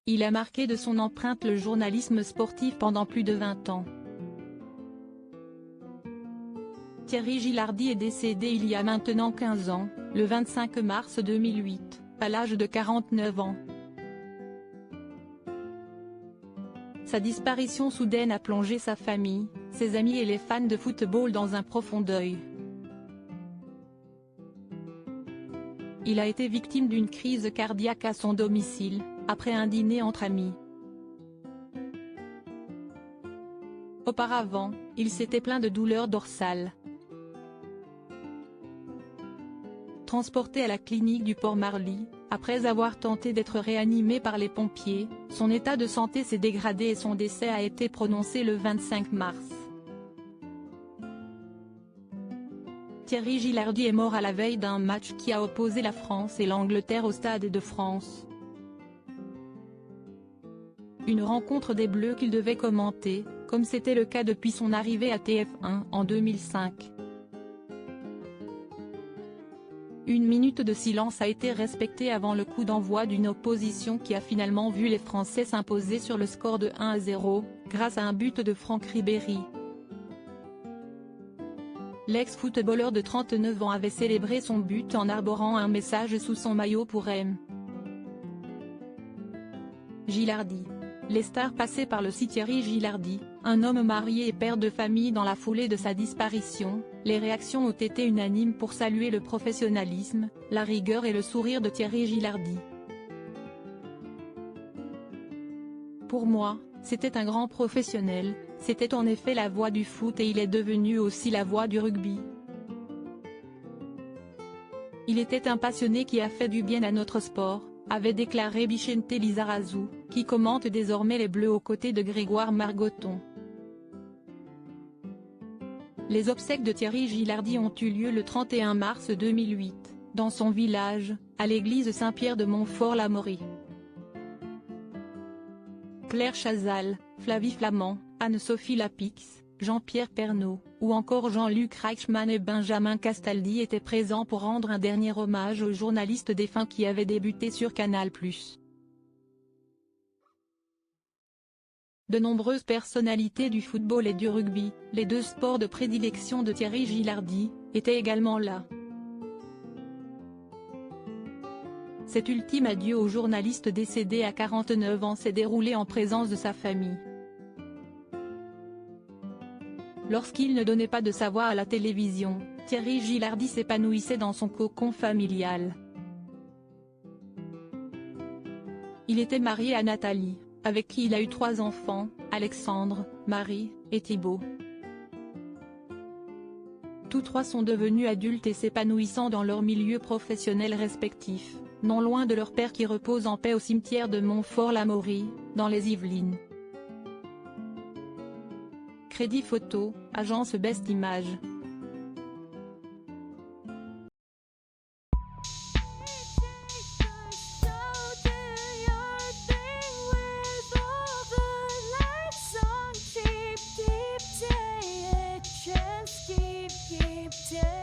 il a marqué de son empreinte le journalisme sportif pendant plus de 20 ans. Thierry Gilardi est décédé il y a maintenant 15 ans, le 25 mars 2008, à l'âge de 49 ans. Sa disparition soudaine a plongé sa famille, ses amis et les fans de football dans un profond deuil. Il a été victime d'une crise cardiaque à son domicile, après un dîner entre amis. Auparavant, il s'était plaint de douleurs dorsales. Transporté à la clinique du Port-Marly, après avoir tenté d'être réanimé par les pompiers, son état de santé s'est dégradé et son décès a été prononcé le 25 mars. Thierry Gilardi est mort à la veille d'un match qui a opposé la France et l'Angleterre au Stade de France. Une rencontre des Bleus qu'il devait commenter, comme c'était le cas depuis son arrivée à TF1 en 2005. Une minute de silence a été respectée avant le coup d'envoi d'une opposition qui a finalement vu les Français s'imposer sur le score de 1-0, grâce à un but de Franck Ribéry. L'ex-footballeur de 39 ans avait célébré son but en arborant un message sous son maillot pour M. Gilardi. Les stars passées par le site Thierry Gilardi, un homme marié et père de famille dans la foulée de sa disparition, les réactions ont été unanimes pour saluer le professionnalisme, la rigueur et le sourire de Thierry Gilardi. Pour moi, c'était un grand professionnel, c'était en effet la voix du foot et il est devenu aussi la voix du rugby. Il était un passionné qui a fait du bien à notre sport, avait déclaré Vicente Lizarazu, qui commente désormais les Bleus aux côtés de Grégoire Margoton. Les obsèques de Thierry Gilardi ont eu lieu le 31 mars 2008, dans son village, à l'église Saint-Pierre de Montfort-l'Amaury. Claire Chazal, Flavie Flament, Anne-Sophie Lapix, Jean-Pierre Pernaut, ou encore Jean-Luc Reichmann et Benjamin Castaldi étaient présents pour rendre un dernier hommage aux journalistes défunts qui avaient débuté sur Canal+. De nombreuses personnalités du football et du rugby, les deux sports de prédilection de Thierry Gilardi, étaient également là. Cet ultime adieu au journaliste décédé à 49 ans s'est déroulé en présence de sa famille. Lorsqu'il ne donnait pas de sa voix à la télévision, Thierry Gilardi s'épanouissait dans son cocon familial. Il était marié à Nathalie, avec qui il a eu 3 enfants, Alexandre, Marie, et Thibaut. Tous 3 sont devenus adultes et s'épanouissant dans leur milieu professionnel respectif, non loin de leur père qui repose en paix au cimetière de Montfort-l'Amaury, dans les Yvelines. Crédit photo, agence Best Image. Keep